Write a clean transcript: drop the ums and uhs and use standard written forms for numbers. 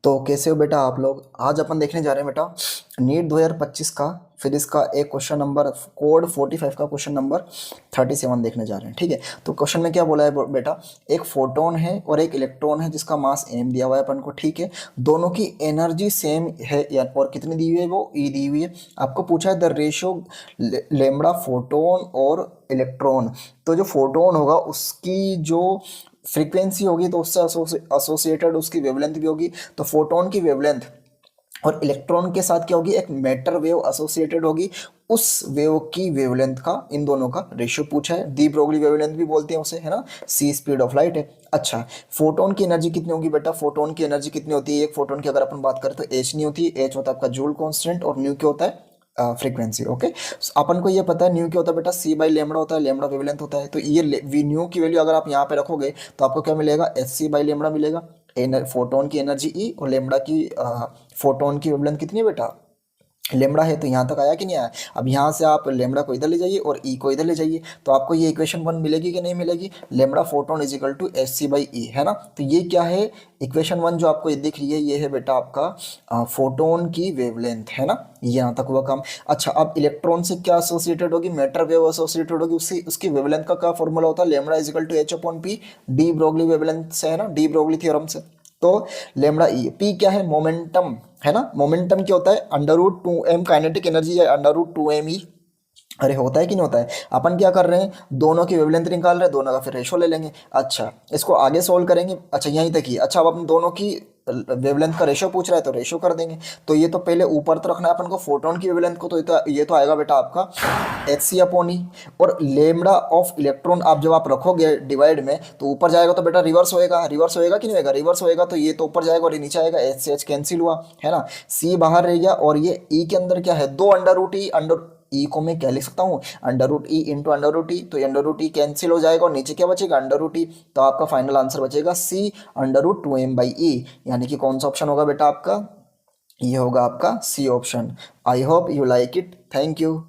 तो कैसे हो बेटा आप लोग। आज अपन देखने जा रहे हैं बेटा नीट 2025 का, फिर इसका एक क्वेश्चन नंबर कोड 45 का क्वेश्चन नंबर 37 देखने जा रहे हैं। ठीक है, तो क्वेश्चन में क्या बोला है बेटा, एक फोटोन है और एक इलेक्ट्रॉन है जिसका मास m दिया हुआ है अपन को। ठीक है, दोनों की एनर्जी सेम है या और कितनी दी हुई है, वो E दी हुई है। आपको पूछा है द रेशियो लेमड़ा फोटोन और इलेक्ट्रॉन। तो जो फोटोन होगा उसकी जो फ्रीक्वेंसी होगी तो उससे एसोसिएटेड उसकी वेवलेंथ भी होगी। तो फोटोन की वेवलेंथ और इलेक्ट्रॉन के साथ क्या होगी, एक मैटर वेव एसोसिएटेड होगी। उस वेव की वेवलेंथ का, इन दोनों का रेशियो पूछा है। डी ब्रोगली वेवलेंथ भी बोलते हैं उसे, है ना, सी स्पीड ऑफ लाइट है। अच्छा, फोटोन की एनर्जी कितनी होगी बेटा, फोटोन की एनर्जी कितनी होती है, एक फोटोन की अगर अपन बात करें तो एच नहीं होती, एच होता है आपका जूल कांस्टेंट और न्यू क्या होता है, फ्रीक्वेंसी। ओके, अपन को ये पता है न्यू क्या होता है बेटा, सी बाई लेमड़ा होता है, लेमड़ा वेवलेंथ होता है। तो ये वी न्यू की वैल्यू अगर आप यहाँ पे रखोगे तो आपको क्या मिलेगा, एच सी बाई लेमड़ा मिलेगा। फोटोन की एनर्जी ई और लेमड़ा की फोटोन की वेवलेंथ कितनी है बेटा, लेमड़ा है। तो यहाँ तक आया कि नहीं आया। अब यहाँ से आप लेमड़ा को इधर ले जाइए और ई को इधर ले जाइए, तो आपको ये इक्वेशन 1 मिलेगी कि नहीं मिलेगी, lambda photon is equal to H C by E, है ना। तो ये क्या है, इक्वेशन 1 जो आपको ये दिख रही है, ये है बेटा आपका फोटोन की वेवलेंथ, है ना। ये यहाँ तक हुआ काम। अच्छा, अब इलेक्ट्रॉन से क्या एसोसिएटेड होगी, मैटर वेव एसोसिएटेड होगी, उसकी वेवलेंथ का क्या फॉर्मूला होता है, lambda is equal to h upon p, de Broglie wavelength से, है ना, डी ब्रोगली थ्योरम से। तो लेमड़ा ई, पी क्या है, मोमेंटम, है ना। मोमेंटम क्या होता है, under root 2m kinetic energy है, अंडर रूट 2m ई। अरे होता है कि नहीं होता है। अपन क्या कर रहे हैं, दोनों की वेवलेंथ निकाल रहे हैं, दोनों का फिर रेशो ले लेंगे। अच्छा, इसको आगे सोल्व करेंगे। अच्छा, यहीं तक ही। अच्छा, अब अपन दोनों की वेवलेंथ का रेशो पूछ रहा है तो रेशो कर देंगे। तो ये तो पहले ऊपर तो रखना है अपन को फोटोन की वेवलेंथ को, तो ये तो आएगा बेटा आपका एच सी अपॉन ई। और लेमड़ा ऑफ इलेक्ट्रॉन आप जब आप रखोगे डिवाइड में तो ऊपर जाएगा तो बेटा रिवर्स होएगा, रिवर्स होएगा कि नहीं होएगा, रिवर्स होएगा। तो ये तो ऊपर जाएगा और ये नीचे आएगा, एच से एच कैंसिल हुआ, है ना। सी बाहर रह गया और ये ई के अंदर क्या है, दो under root E, under E को मैं क्या लिख सकता हूँ, under root E into under root E. तो अंडर रूट ई कैंसिल हो जाएगा और नीचे क्या बचेगा, अंडर रूट ई। तो आपका फाइनल आंसर बचेगा सी under root 2m by E. यानी कि कौन सा ऑप्शन होगा बेटा आपका, ये होगा आपका C option. I hope you like it, thank you.